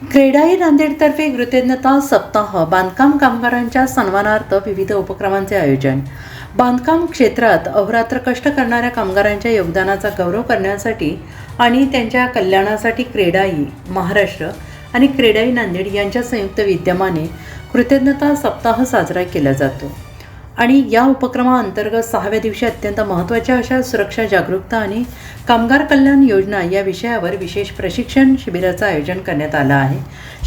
क्रेडाई नांदेडतर्फे कृतज्ञता सप्ताह बांधकाम कामगारांच्या सन्मानार्थ विविध उपक्रमांचे आयोजन. बांधकाम क्षेत्रात अहोरात्र कष्ट करणाऱ्या कामगारांच्या योगदानाचा गौरव करण्यासाठी आणि त्यांच्या कल्याणासाठी क्रेडाई महाराष्ट्र आणि क्रेडाई नांदेड यांच्या संयुक्त विद्यमाने कृतज्ञता सप्ताह साजरा केला जातो. आणि या उपक्रमाअंतर्गत 6व्या दिवशी अत्यंत महत्त्वाच्या अशा सुरक्षा जागरूकता आणि कामगार कल्याण योजना या विषयावर विशेष प्रशिक्षण शिबिराचं आयोजन करण्यात आलं आहे.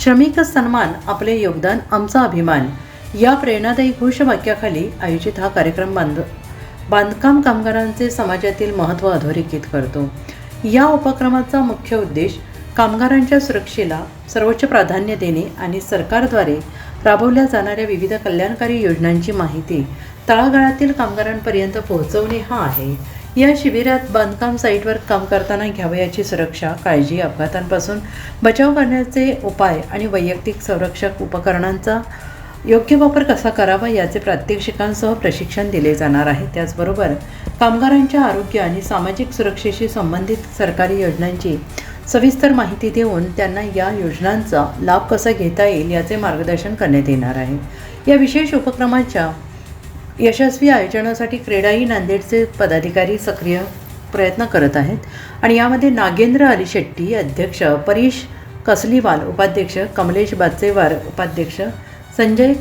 श्रमिक सन्मान, आपले योगदान, आमचा अभिमान या प्रेरणादायी घोषवाक्याखाली आयोजित हा कार्यक्रम बांधकाम कामगारांचे समाजातील महत्त्व अधोरेखित करतो. या उपक्रमाचा मुख्य उद्देश कामगारांच्या सुरक्षेला सर्वोच्च प्राधान्य देणे आणि सरकारद्वारे राबवल्या जाणाऱ्या विविध कल्याणकारी योजनांची माहिती तळागाळातील कामगारांपर्यंत पोहोचवणे हा आहे. या शिबिरात बांधकाम साईटवर काम करताना घ्यावयाची सुरक्षा, काळजी, अपघातांपासून बचाव करण्याचे उपाय आणि वैयक्तिक संरक्षक उपकरणांचा योग्य वापर कसा करावा याचे प्रात्यक्षिकांसह प्रशिक्षण दिले जाणार आहे. त्याचबरोबर कामगारांच्या आरोग्य आणि सामाजिक सुरक्षेशी संबंधित सरकारी योजनांची सविस्तर माहिती देऊन त्यांना या योजनांचा लाभ कसा घेता येईल याचे मार्गदर्शन करण्यात येणार आहे. या विशेष उपक्रमाच्या यशस्वी आयोजनासाठी क्रेडाई नांदेडचे पदाधिकारी सक्रिय प्रयत्न करत आहेत आणि यामध्ये नागेंद्र अलीशेट्टी अध्यक्ष, परीश कसलीवाल उपाध्यक्ष, कमलेश बाचेवार उपाध्यक्ष, संजय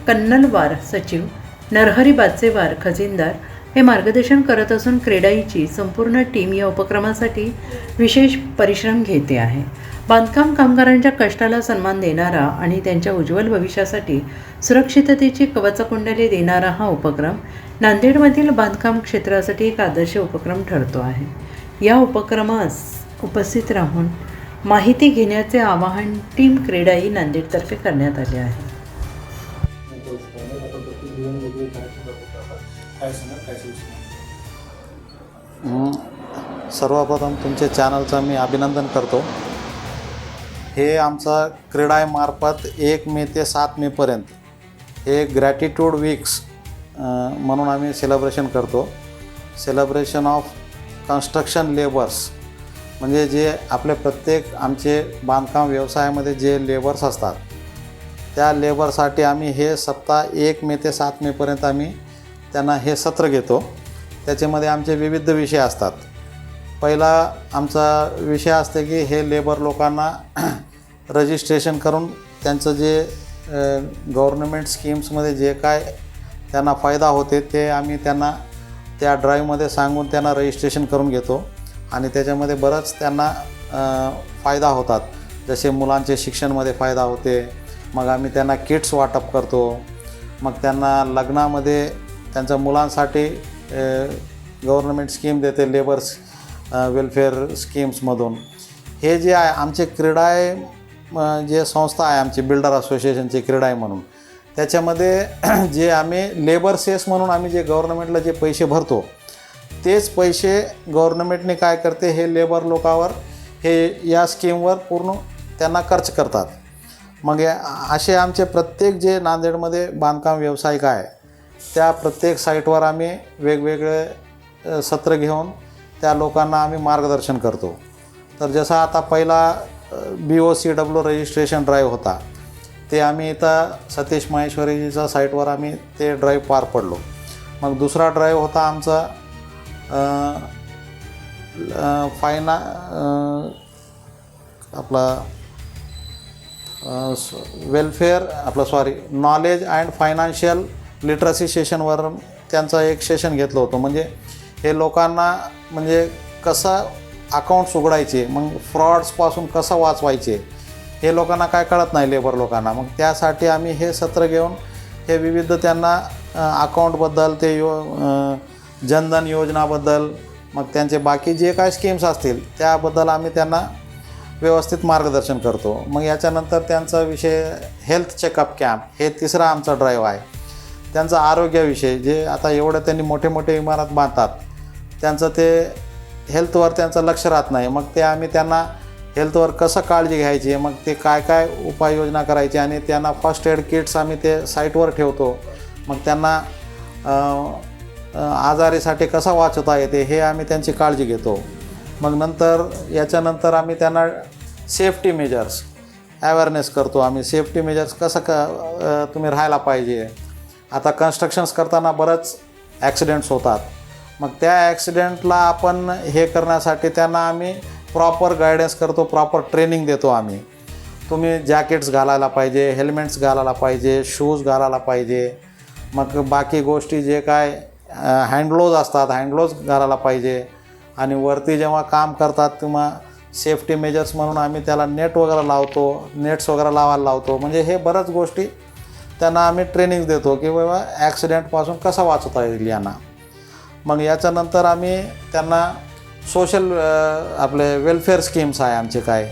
कन्नलवार सचिव, नरहरी बाचेवार खजिनदार हे मार्गदर्शन करत असून क्रेडाईची संपूर्ण टीम या उपक्रमासाठी विशेष परिश्रम घेते आहे. बांधकाम कामगारांच्या कष्टाला सन्मान देणारा आणि त्यांच्या उज्ज्वल भविष्यासाठी सुरक्षिततेची कवचकुंडले देणारा हा उपक्रम नांदेडमधील बांधकाम क्षेत्रासाठी एक आदर्श उपक्रम ठरतो आहे. या उपक्रमास उपस्थित राहून माहिती घेण्याचे आवाहन टीम क्रेडाई नांदेडतर्फे करण्यात आले आहे. सर्वप्रथम तुमचे चॅनलचं मी अभिनंदन करतो. हे आमचा क्रेडाईमार्फत 1 मे ते 7 मेपर्यंत हे ग्रॅटिट्यूड वीक्स म्हणून आम्ही सेलिब्रेशन करतो. सेलिब्रेशन ऑफ कन्स्ट्रक्शन लेबर्स म्हणजे जे आपले प्रत्येक आमचे बांधकाम व्यवसायामध्ये जे लेबर्स असतात त्या लेबरसाठी आम्ही हे सप्ताह 1 मे ते 7 मेपर्यंत आम्ही त्यांना हे सत्र घेतो. त्याच्यामध्ये आमचे विविध विषय असतात. पहिला आमचा विषय असते की हे लेबर लोकांना रजिस्ट्रेशन करून त्यांचं जे गव्हर्नमेंट स्कीम्समध्ये जे काय त्यांना फायदा होते ते आम्ही त्यांना त्या ड्राईव्हमध्ये सांगून त्यांना रजिस्ट्रेशन करून घेतो आणि त्याच्यामध्ये बरंच त्यांना फायदा होतात. जसे मुलांचे शिक्षणामध्ये फायदा होते, मग आम्ही त्यांना किट्स वाटप करतो, मग त्यांना लग्नामध्ये त्यांच्या मुलांसाठी गव्हर्नमेंट स्कीम देते लेबर्स वेलफेअर स्कीम्समधून. हे जे आहे आमचे क्रेडाई जे संस्था आहे आमची बिल्डर असोसिएशनचे क्रेडाई म्हणून, त्याच्यामध्ये जे आम्ही लेबर सेस म्हणून आम्ही जे गव्हर्नमेंटला जे पैसे भरतो तेच पैसे गव्हर्नमेंटने काय करते हे लेबर लोकांवर हे या स्कीमवर पूर्ण त्यांना खर्च करतात. मग असे आमचे प्रत्येक जे नांदेडमध्ये बांधकाम व्यावसायिक आहे त्या प्रत्येक साईटवर आम्ही वेगवेगळे सत्र घेऊन त्या लोकांना आम्ही मार्गदर्शन करतो. तर जसं आता पहिला BOCW रजिस्ट्रेशन ड्राईव्ह होता ते आम्ही इथं सतीश माहेश्वरीजीच्या साईटवर आम्ही ते ड्राईव्ह पार पडलो. मग दुसरा ड्राईव्ह होता आमचा नॉलेज अँड फायनान्शियल लिटरसी सेशनवर त्यांचा एक सेशन घेतलं होतं. म्हणजे हे लोकांना म्हणजे कसं अकाउंट्स उघडायचे, मग फ्रॉड्सपासून कसं वाचवायचे हे लोकांना काय कळत नाही लेबर लोकांना. मग त्यासाठी आम्ही हे सत्र घेऊन हे विविध त्यांना अकाउंटबद्दल ते जनधन योजनाबद्दल मग त्यांचे बाकी जे काय स्कीम्स असतील त्याबद्दल आम्ही त्यांना व्यवस्थित मार्गदर्शन करतो. मग याच्यानंतर त्यांचा विषय हेल्थ चेकअप कॅम्प हे तिसरा आमचा ड्राईव्ह आहे. त्यांचा आरोग्याविषयी जे आता एवढं त्यांनी मोठे मोठे इमारत बांधतात त्यांचं ते हेल्थवर त्यांचं लक्ष राहत नाही. मग ते आम्ही त्यांना हेल्थवर कसं काळजी घ्यायची, मग ते काय काय उपाययोजना करायची आणि त्यांना फर्स्ट एड किट्स आम्ही ते साईटवर ठेवतो. मग त्यांना आजारीसाठी कसा वाचवता येते हे आम्ही त्यांची काळजी घेतो. मग याच्यानंतर आम्ही त्यांना सेफ्टी मेजर्स अवेअरनेस करतो. आम्ही सेफ्टी मेजर्स कसं तुम्ही राहायला पाहिजे. आता कन्स्ट्रक्शन्स करताना बरंच ॲक्सिडेंट्स होतात. मग त्या ॲक्सिडेंटला आपण हे करण्यासाठी त्यांना आम्ही प्रॉपर गायडन्स करतो, प्रॉपर ट्रेनिंग देतो आम्ही. तुम्ही जॅकेट्स घालायला पाहिजे, हेल्मेट्स घालायला पाहिजे, शूज घालायला पाहिजे. मग बाकी गोष्टी जे काय हँडग्लोव्ज असतात, हँडग्लोव्ज घालायला पाहिजे. आणि वरती जेव्हा काम करतात तेव्हा सेफ्टी मेजर्स म्हणून आम्ही त्याला नेट्स वगैरे लावायला लावतो. म्हणजे हे बऱ्याच गोष्टी त्यांना आम्ही ट्रेनिंग देतो की बाबा ॲक्सिडेंटपासून कसं वाचवता येईल यांना. मग याच्यानंतर आम्ही त्यांना सोशल आपले वेलफेअर स्कीम्स आहे आमचे काय,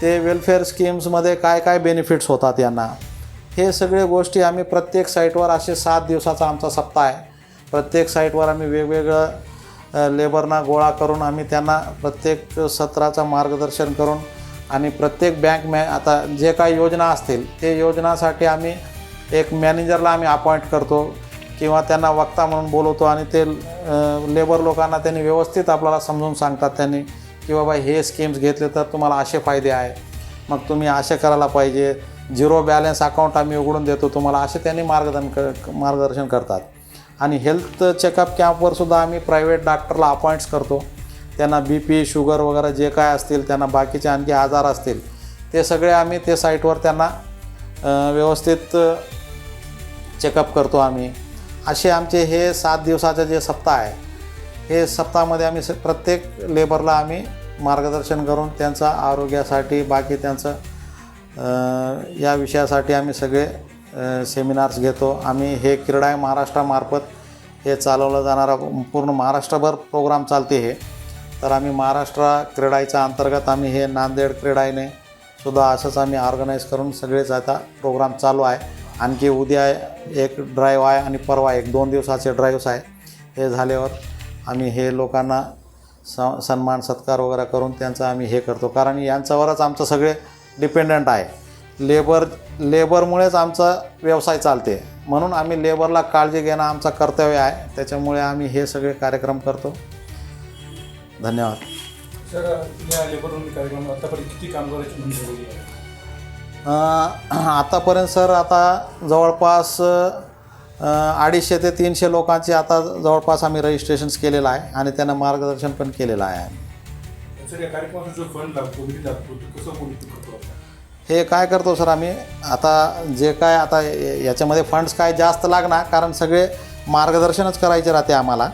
ते वेलफेअर स्कीम्समध्ये काय काय बेनिफिट्स होतात यांना, हे सगळे गोष्टी आम्ही प्रत्येक साईटवर असे 7 दिवसाचा आमचा सप्ताह आहे. प्रत्येक साईटवर आम्ही वेगवेगळं लेबरना गोळा करून आम्ही त्यांना प्रत्येक सत्राचं मार्गदर्शन करून आणि प्रत्येक आता जे काही योजना असतील ते योजनासाठी आम्ही एक मॅनेजरला आम्ही अपॉइंट करतो किंवा त्यांना वक्ता म्हणून बोलवतो. आणि ते लेबर लोकांना त्यांनी व्यवस्थित आपल्याला समजून सांगतात त्यांनी की बाबा हे स्कीम्स घेतले तर तुम्हाला असे फायदे आहे, मग तुम्ही असे करायला पाहिजे. 0 बॅलन्स अकाउंट आम्ही उघडून देतो तुम्हाला, असे त्यांनी मार्गदर्शन करतात. आणि हेल्थ चेकअप कॅम्पवरसुद्धा आम्ही प्रायव्हेट डॉक्टरला अपॉइंट्स करतो. त्यांना BP, शुगर वगैरे जे काय असतील, त्यांना बाकीचे आणखी आजार असतील ते सगळे आम्ही ते साईटवर त्यांना व्यवस्थित चेकअप करतो आम्ही. असे आमचे हे 7 दिवसाचे जे सप्ताह आहे, हे सप्ताहामध्ये आम्ही प्रत्येक लेबरला आम्ही मार्गदर्शन करून त्यांचा आरोग्यासाठी बाकी त्यांचं या विषयासाठी आम्ही सगळे सेमिनार्स घेतो. आम्ही हे क्रीडाई महाराष्ट्रामार्फत हे चालवलं जाणारा पूर्ण महाराष्ट्रभर प्रोग्राम चालते हे. तर आम्ही महाराष्ट्र क्रीडाईच्या अंतर्गत आम्ही हे नांदेड क्रीडाईने सुद्धा असंच आम्ही ऑर्गनाईज करून सगळेच आता प्रोग्राम चालू आहे. आणखी उद्या एक ड्राईव्ह आहे आणि परवा 2 दिवसाचे ड्राईव्हस आहे. हे झाल्यावर आम्ही हे लोकांना सन्मान सत्कार वगैरे करून त्यांचं आम्ही हे करतो. कारण यांच्यावरच आमचं सगळे डिपेंडंट आहे. लेबरमुळेच आमचा व्यवसाय चालते, म्हणून आम्ही लेबरला काळजी घेणं आमचं कर्तव्य आहे. त्याच्यामुळे आम्ही हे सगळे कार्यक्रम करतो. धन्यवाद. सर, या लेबर कार्यक्रम आतापर्यंत किती कामगारांची नोंद झालेली आहे? आतापर्यंत सर आता जवळपास 250 ते 300 लोकांची आता जवळपास आम्ही रजिस्ट्रेशन्स केलेलं आहे आणि त्यांना मार्गदर्शन पण केलेलं आहे. सर, या कार्यक्रमाचा जो फंड लागतो निधी लागतो तो कसं मोनिटर करतो आपण? हे काय करतो सर आम्ही, आता जे काय आता याच्यामध्ये फंड्स काय जास्त लागणार, कारण सगळे मार्गदर्शनच करायचे राहते आम्हाला.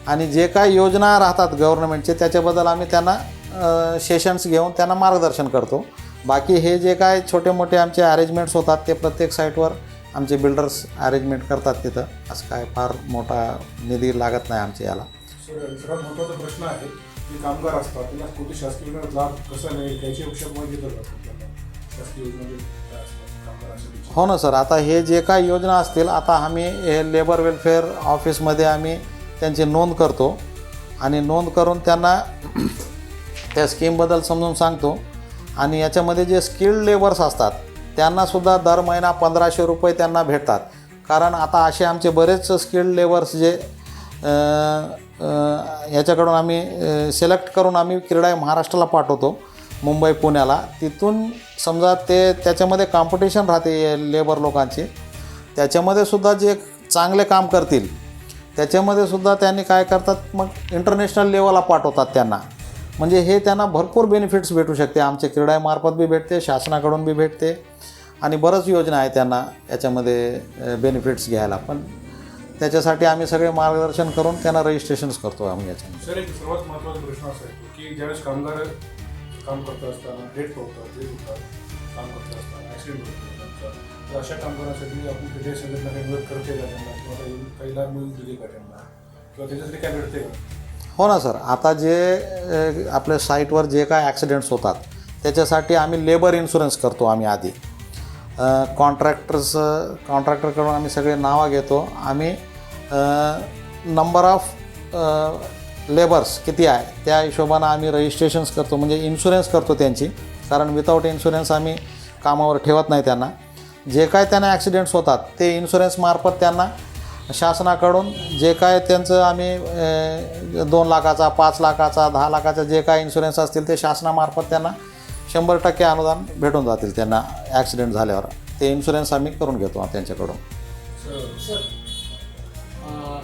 आणि जे काय योजना राहतात गव्हर्नमेंटचे त्याच्याबद्दल आम्ही त्यांना सेशन्स घेऊन त्यांना मार्गदर्शन करतो. बाकी हे जे काय छोटे मोठे आमचे अरेंजमेंट्स होतात ते प्रत्येक साईटवर आमचे बिल्डर्स अरेंजमेंट करतात. तिथं असं काय फार मोठा निधी लागत नाही आमच्या याला. सर, सर्वात महत्त्वाचा प्रश्न आहे की कामगार असतात त्यांना कोणती शासकीय योजना लाभ कसा मिळेल त्याची उपशामध्ये घेतलं जातं शासकीय योजना काय असतात कामगारांसाठी? हो ना सर, आता हे जे काही योजना असतील आता आम्ही हे लेबर वेलफेअर ऑफिसमध्ये आम्ही त्यांची नोंद करतो आणि नोंद करून त्यांना त्या स्कीमबद्दल समजून सांगतो. आणि याच्यामध्ये जे स्किल्ड लेबर्स असतात त्यांनासुद्धा दर महिना 1500 रुपये त्यांना भेटतात. कारण आता असे आमचे बरेच स्किल्ड लेबर्स जे याच्याकडून आम्ही सिलेक्ट करून आम्ही क्रीडाई महाराष्ट्राला पाठवतो, मुंबई पुण्याला. तिथून समजा त्याच्यामध्ये कॉम्पिटिशन राहते लेबर लोकांची, त्याच्यामध्ये सुद्धा जे चांगले काम करतील त्याच्यामध्ये सुद्धा त्यांनी काय करतात, मग इंटरनॅशनल लेवलला पाठवतात त्यांना. म्हणजे हे त्यांना भरपूर बेनिफिट्स भेटू शकते. आमचे क्रीडाईमार्फत बी भेटते, शासनाकडून बी भेटते आणि बरंच योजना आहे त्यांना याच्यामध्ये बेनिफिट्स घ्यायला. पण त्याच्यासाठी आम्ही सगळे मार्गदर्शन करून त्यांना रजिस्ट्रेशन्स करतो आम्ही याच्यामध्ये. सर, एक सर्वात महत्त्वाचा प्रश्न असा आहे की ज्यावेळेस कामगार काम करत असताना डेट होतात काम करत असताना ॲक्सिडेंट होतो, तर अशा कामगारांसाठी आपण क्रीडा संघटना काही मदत करते का त्यांना, किंवा काही लाभ मिळून दिले का त्यांना, किंवा त्याच्यासाठी काय भेटते का? हो ना सर, आता जे आपल्या साईटवर जे काय ॲक्सिडेंट्स होतात त्याच्यासाठी आम्ही लेबर इन्शुरन्स करतो. आम्ही आधी कॉन्ट्रॅक्टरकडून आम्ही सगळे नावं घेतो. आम्ही नंबर ऑफ लेबर्स किती आहे त्या हिशोबानं आम्ही रजिस्ट्रेशन्स करतो, म्हणजे इन्शुरन्स करतो त्यांची. कारण विदाऊट इन्शुरन्स आम्ही कामावर ठेवत नाही त्यांना. जे काय त्यांना ॲक्सिडेंट्स होतात ते इन्शुरन्समार्फत त्यांना शासनाकडून जे काय त्यांचं आम्ही 2 लाखाचा 5 लाखाचा 10 लाखाचा जे काय इन्शुरन्स असतील ते शासनामार्फत त्यांना 100% अनुदान भेटून जातील त्यांना ॲक्सिडेंट झाल्यावर. ते इन्शुरन्स आम्ही करून घेतो त्यांच्याकडून. सर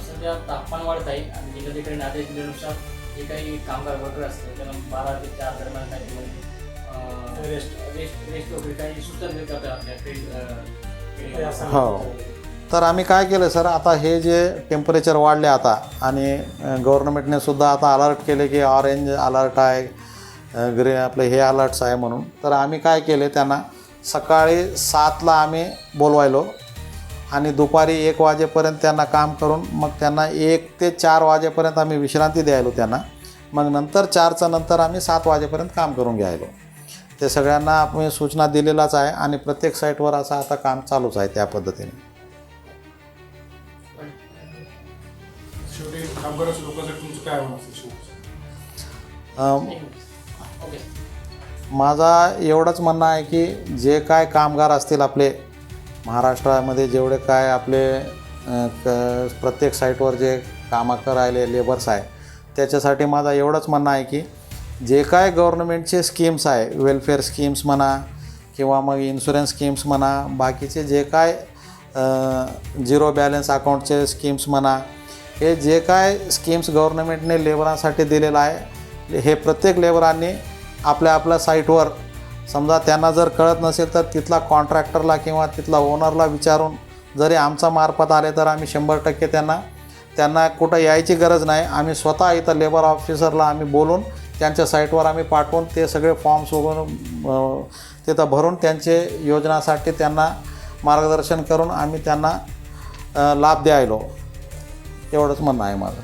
सध्या तापमान वाढत आहे आणि जिल्हा ठिकाणी आदेश दिल्यानुसार जे काही कामगार वर्कर असतात त्यांना 12 ते 4 दरम्यान काही रेस्ट वगैरे काही सूचना देत करतात आपल्या हो, तर आम्ही काय केलं सर, आता हे जे टेम्परेचर वाढले आता आणि गव्हर्नमेंटने सुद्धा आता अलर्ट केले की ऑरेंज अलर्ट आहे, आपले हे अलर्ट्स आहे म्हणून. तर आम्ही काय केले, त्यांना सकाळी 7ला आम्ही बोलवायलो आणि दुपारी 1 वाजेपर्यंत त्यांना काम करून मग त्यांना 1 ते 4 वाजेपर्यंत आम्ही विश्रांती द्यायलो त्यांना. मग नंतर 4च्या नंतर आम्ही 7 वाजेपर्यंत काम करून घ्यायलो. ते सगळ्यांना आम्ही सूचना दिलेलाच आहे आणि प्रत्येक साईटवर असं आता काम चालूच आहे त्या पद्धतीने. शेवटी कामगाराच्या लोकांसाठी तुमचं काय आव्हान असेल शेवटी? ओके. माझा एवढंच म्हणणं आहे की जे काय कामगार असतील आपले महाराष्ट्रामध्ये जेवढे काय आपले प्रत्येक साईटवर जे कामं करायले लेबर्स आहे, त्याच्यासाठी माझं एवढंच म्हणणं आहे की जे काय गव्हर्नमेंटचे स्कीम्स आहे, वेलफेअर स्कीम्स म्हणा किंवा मग इन्शुरन्स स्कीम्स म्हणा, बाकीचे जे काय झिरो बॅलन्स अकाउंटचे स्कीम्स म्हणा, हे जे काय स्कीम्स गव्हर्नमेंटने लेबरांसाठी दिलेलं आहे, हे प्रत्येक लेबरांनी आपल्या साईटवर समजा त्यांना जर कळत नसेल तर तिथला कॉन्ट्रॅक्टरला किंवा तिथला ओनरला विचारून जरी आमचा मार्फत आले तर आम्ही 100% त्यांना कुठं यायची गरज नाही. आम्ही स्वतः इथं लेबर ऑफिसरला आम्ही बोलून त्यांच्या साईटवर आम्ही पाठवून ते सगळे फॉर्म्स वगैरे तिथं भरून त्यांचे योजनासाठी त्यांना मार्गदर्शन करून आम्ही त्यांना लाभ द्यायलो. एवढंच म्हणणं आहे माझं.